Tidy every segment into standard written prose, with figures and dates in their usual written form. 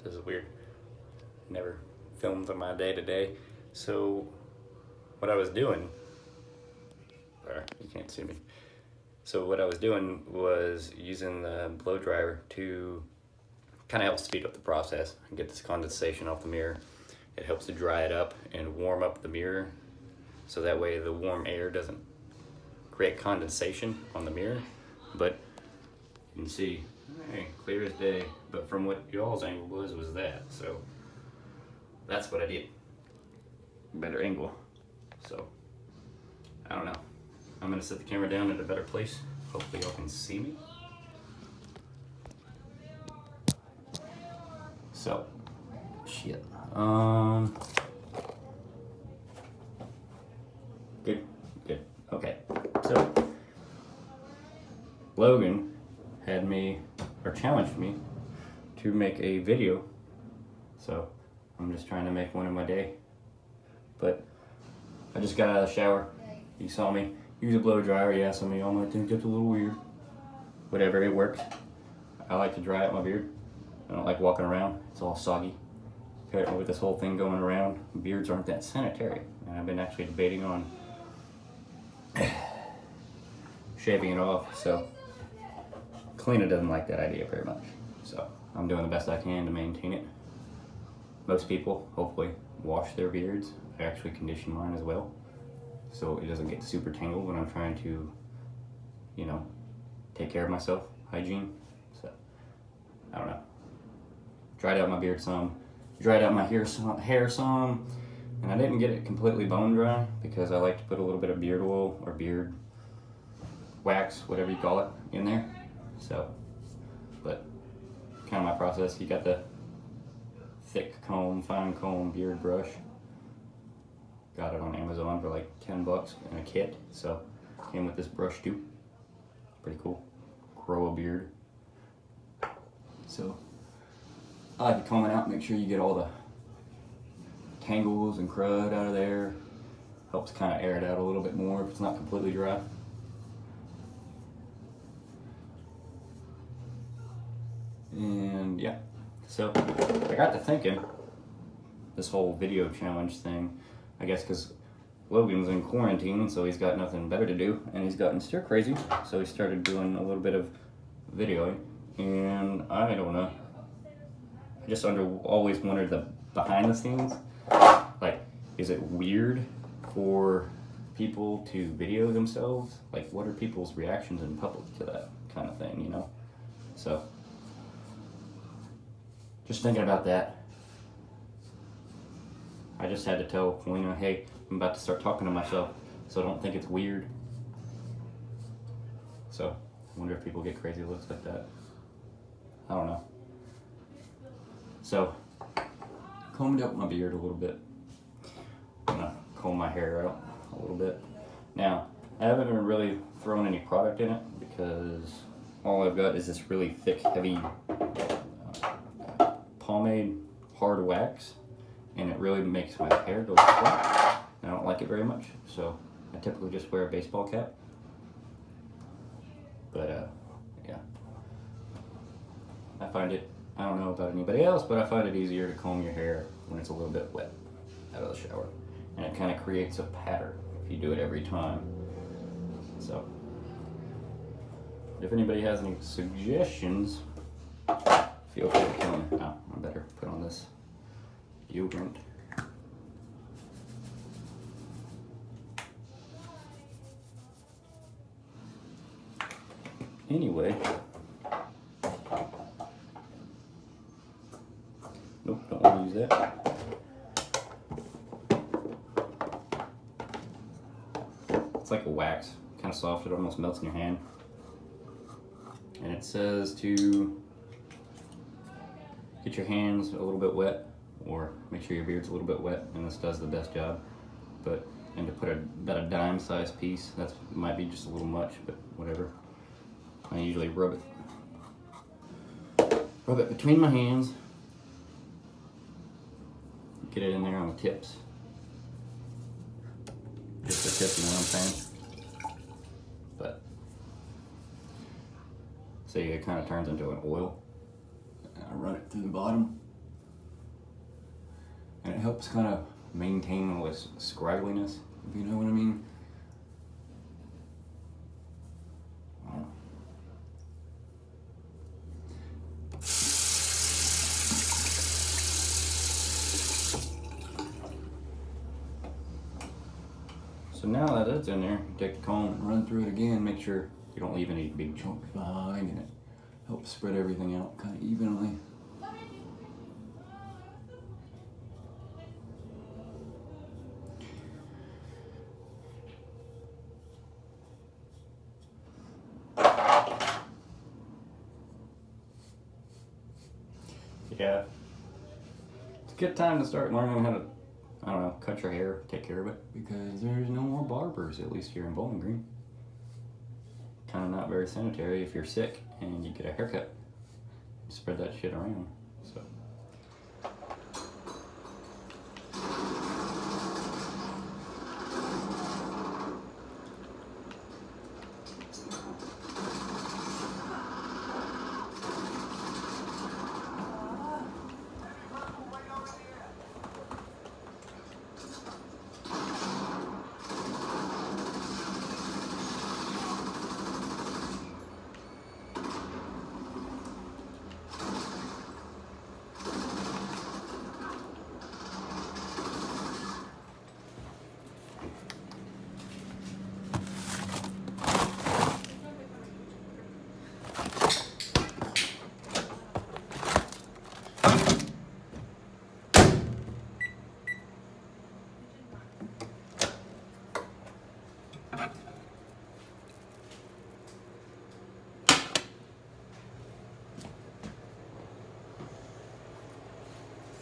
This is weird. Never filmed on my day to day. So what I was doing, you can't see me. So what I was doing was using the blow dryer to kind of help speed up the process and get this condensation off the mirror. It helps to dry it up and warm up the mirror, so that way the warm air doesn't create condensation on the mirror. But you can see, hey, clear as day. But from what y'all's angle was that. So that's what I did. Better angle. So I don't know. I'm gonna set the camera down at a better place. Hopefully y'all can see me. So, shit. Good. Okay. So, Logan had me, or challenged me, to make a video. So, I'm just trying to make one in my day. But, I just got out of the shower. You saw me use a blow dryer. Yeah, some of y'all might think that's a little weird. Whatever, it works. I like to dry out my beard. I don't like walking around. It's all soggy. Apparently with this whole thing going around, beards aren't that sanitary. And I've been actually debating on shaving it off. So Kalina doesn't like that idea very much. So I'm doing the best I can to maintain it. Most people, hopefully, wash their beards. I actually condition mine as well, so it doesn't get super tangled when I'm trying to, you know, take care of myself, hygiene. So I don't know. Dried out my beard some, dried out my hair some, and I didn't get it completely bone dry because I like to put a little bit of beard oil or beard wax, whatever you call it, in there. So, but kind of my process. You got the thick comb, fine comb beard brush. Got it on Amazon for like $10 in a kit. So came with this brush too. Pretty cool. Grow a beard. So I like to comb it out, make sure you get all the tangles and crud out of there. Helps kind of air it out a little bit more if it's not completely dry. And yeah, so I got to thinking, this whole video challenge thing, I guess because Logan's in quarantine, so he's got nothing better to do, and he's gotten stir crazy, so he started doing a little bit of videoing, and I don't know. I just always wondered the behind the scenes. Like, is it weird for people to video themselves? Like, what are people's reactions in public to that kind of thing, you know? So, just thinking about that. I just had to tell Kalina, hey, I'm about to start talking to myself, so don't think it's weird. So, I wonder if people get crazy looks like that. I don't know. So, combed out my beard a little bit. I'm gonna comb my hair out a little bit. Now, I haven't really thrown any product in it because all I've got is this really thick, heavy pomade hard wax, and it really makes my hair go flat. I don't like it very much, so I typically just wear a baseball cap. But yeah, I find it, I don't know about anybody else, but I find it easier to comb your hair when it's a little bit wet out of the shower. And it kind of creates a pattern if you do it every time. So, if anybody has any suggestions, feel free to tell me. Oh, I better put on this deodorant. Anyway, nope, don't want to use that. It's like a wax, kind of soft, it almost melts in your hand. And it says to get your hands a little bit wet, or make sure your beard's a little bit wet, and this does the best job. But, and to put about a dime size piece, that might be just a little much, but whatever. I usually rub it between my hands, get it in there on the tips. Just the tip, you know what I'm saying? But, see, it kind of turns into an oil. And I run it through the bottom. and it helps kind of maintain all this scraggliness, if you know what I mean. So now that it's in there, take the comb and run through it again. Make sure you don't leave any big chunks behind, and it helps spread everything out kind of evenly. Yeah, it's a good time to start learning how to, I don't know, cut your hair, take care of it, because there's no more barbers, at least here in Bowling Green. Kind of not very sanitary if you're sick and you get a haircut. Spread that shit around, so.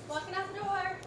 Walking out the door.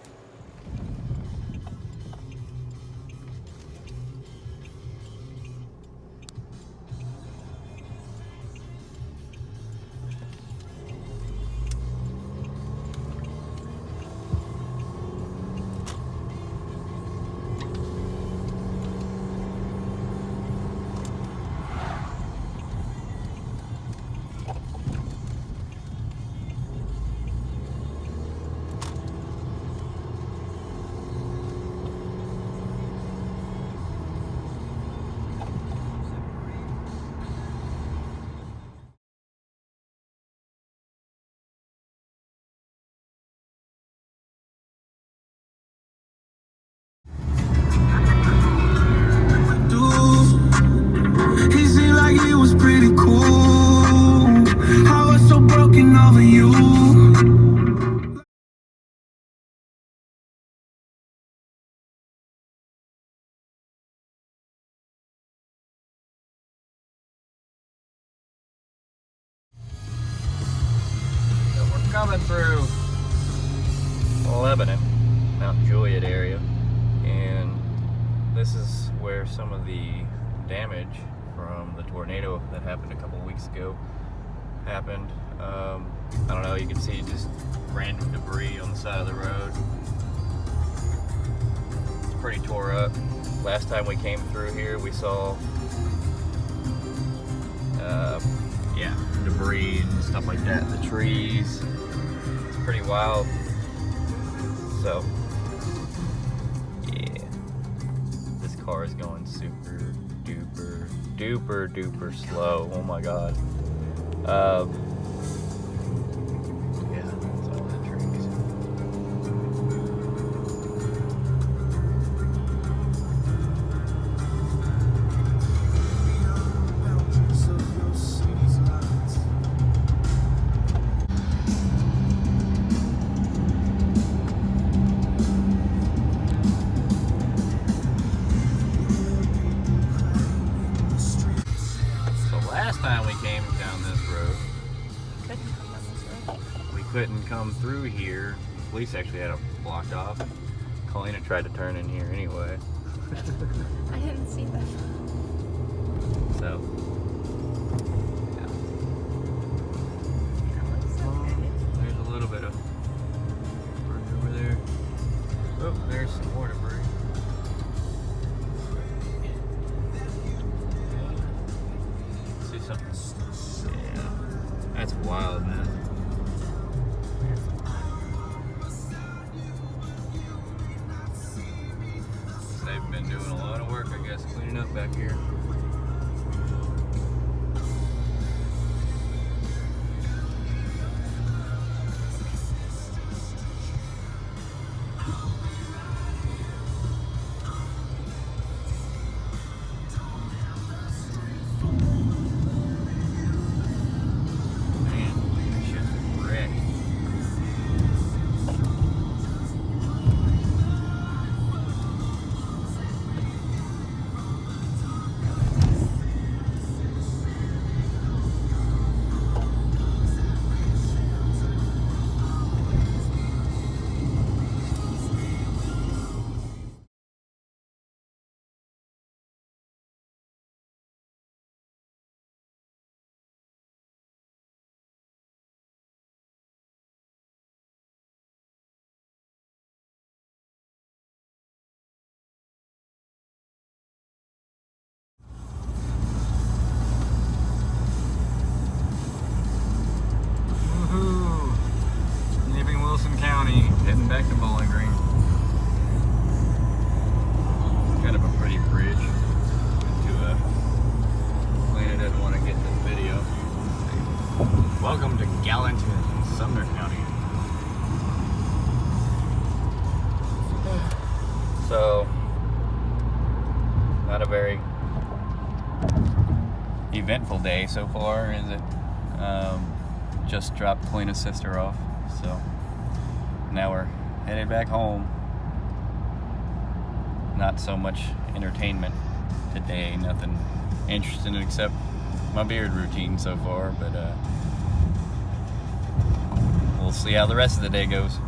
He seemed like he was pretty cool. I was so broken over you. So we're coming through Lebanon, Mount Juliet area, and this is where some of the damage from the tornado that happened a couple of weeks ago happened. I don't know, you can see just random debris on the side of the road. It's pretty tore up. Last time we came through here, we saw yeah, debris and stuff like that, the trees. It's pretty wild. So yeah, this car is going super duper slow. Oh my god. Yeah, that's all that trees. Last time we came down this road, we couldn't come through here. The police actually had it blocked off. Kalina tried to turn in here anyway. I didn't see that. So, yeah. That looks okay. There's a little bit of debris over there. Oh, there's some more debris. See something? Yeah. That's wild, man. cleaning up back here. Leaving Wilson County, heading back to Bowling Green. It's kind of a pretty bridge to Lena doesn't want to get in this video. Welcome to Gallatin, Sumner County. So, not a very eventful day so far, is it? Just dropped Kalina's sister off, so now we're headed back home. Not so much entertainment today, nothing interesting except my beard routine so far, but we'll see how the rest of the day goes.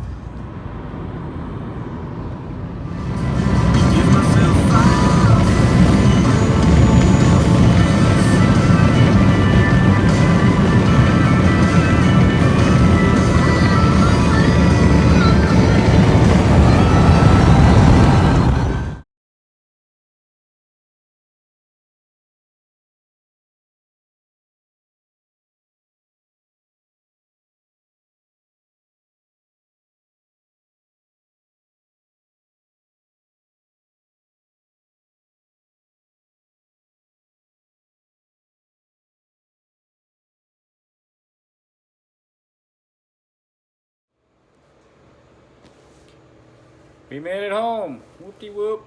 We made it home, whoop-de-whoop.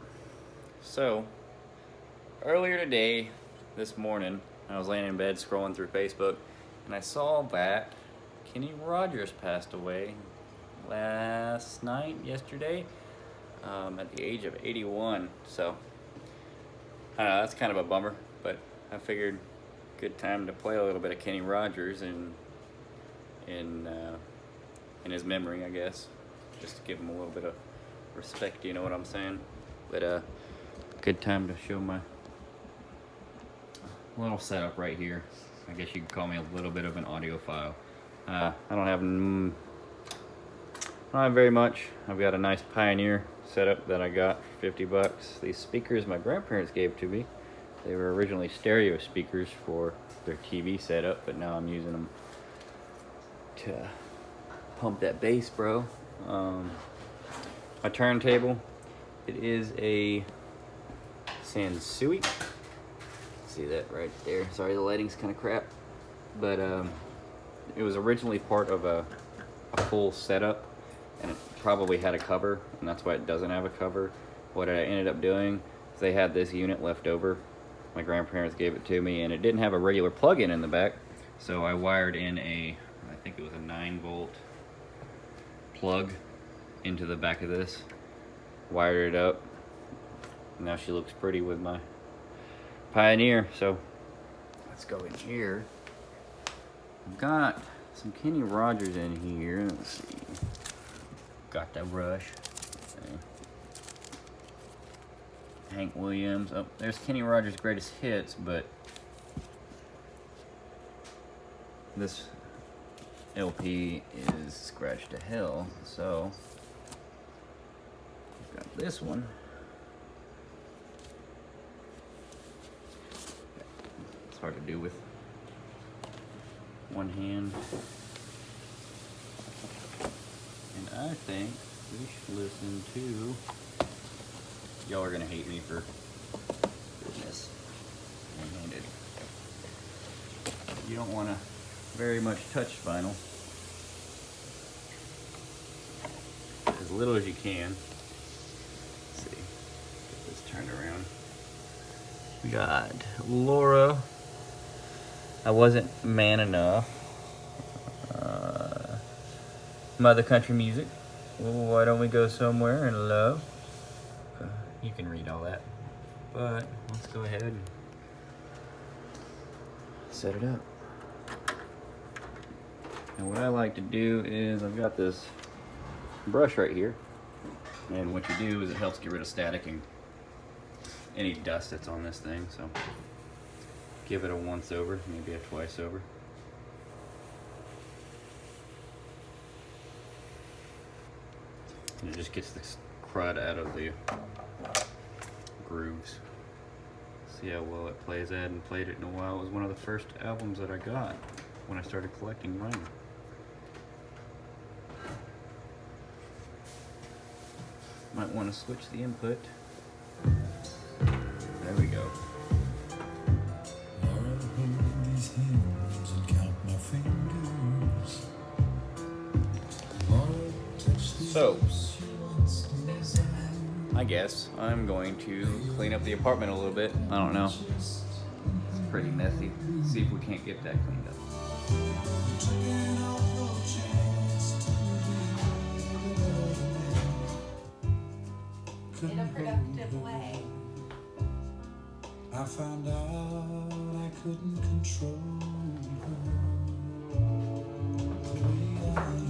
So, earlier today, this morning, I was laying in bed scrolling through Facebook, and I saw that Kenny Rogers passed away yesterday, at the age of 81. So, I don't know, that's kind of a bummer, but I figured good time to play a little bit of Kenny Rogers in his memory, I guess, just to give him a little bit of respect, you know what I'm saying? But good time to show my little setup right here. I guess you could call me a little bit of an audiophile. I don't have very much. I've got a nice Pioneer setup that I got for 50 bucks. These speakers my grandparents gave to me. They were originally stereo speakers for their TV setup, but now I'm using them to pump that bass, bro. My turntable, it is a Sansui. See that right there? Sorry, the lighting's kind of crap, but it was originally part of a full setup, and it probably had a cover, and that's why it doesn't have a cover. What I ended up doing is they had this unit left over. My grandparents gave it to me, and it didn't have a regular plug-in in the back, so I wired in I think it was a 9-volt plug into the back of this, wired it up. Now she looks pretty with my Pioneer. So let's go in here. I've got some Kenny Rogers in here. Let's see. Got that Rush. Okay. Hank Williams. Oh, there's Kenny Rogers' greatest hits, but this LP is scratched to hell, so I've got this one. It's hard to do with one hand. And I think we should listen to, y'all are gonna hate me for doing this. one-handed. You don't want to very much touch vinyl. As little as you can. Let's see, get this turned around. We got Laura, I Wasn't Man Enough. Mother Country Music, Why Don't We Go Somewhere in Love. You can read all that, but let's go ahead and set it up. And what I like to do is, I've got this brush right here, and what you do is it helps get rid of static and any dust that's on this thing. So give it a once over, maybe a twice over. And it just gets the crud out of the grooves. See how well it plays. I hadn't played it in a while. It was one of the first albums that I got when I started collecting vinyl. Might want to switch the input. There we go. So, I guess I'm going to clean up the apartment a little bit. I don't know. It's pretty messy. See if we can't get that cleaned up. In a productive way. I found out I couldn't control the way I am.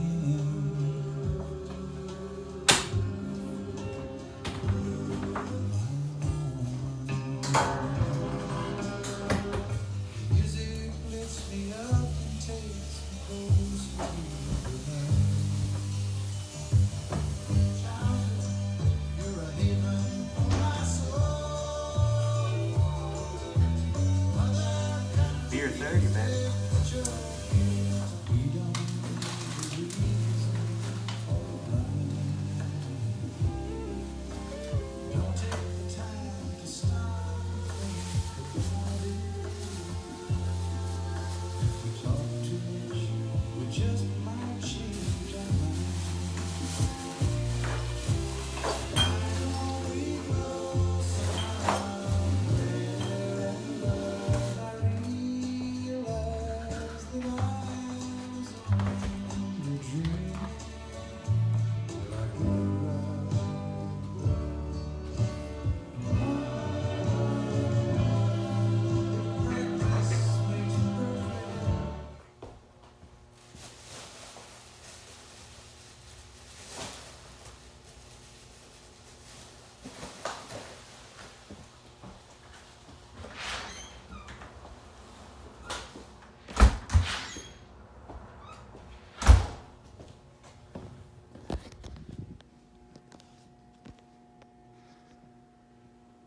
Music lifts me up and takes me closer to the light. You're a haven for my soul. Beer 30, baby.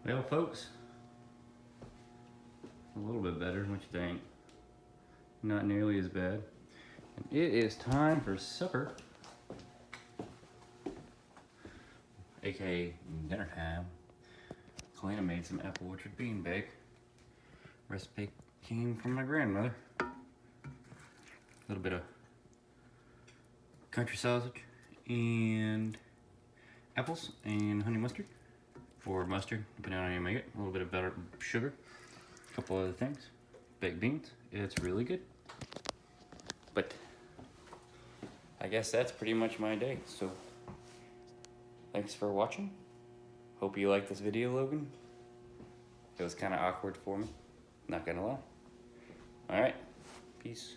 Well, folks, a little bit better. What you think? Not nearly as bad. And it is time for supper, aka dinner time. Kalina made some apple orchard bean bake. Recipe came from my grandmother. A little bit of country sausage and apples and honey mustard. Or mustard, depending on how you make it. A little bit of butter, sugar, a couple other things. Baked beans. It's really good. But I guess that's pretty much my day. So thanks for watching. Hope you liked this video, Logan. It was kind of awkward for me, not gonna lie. All right, peace.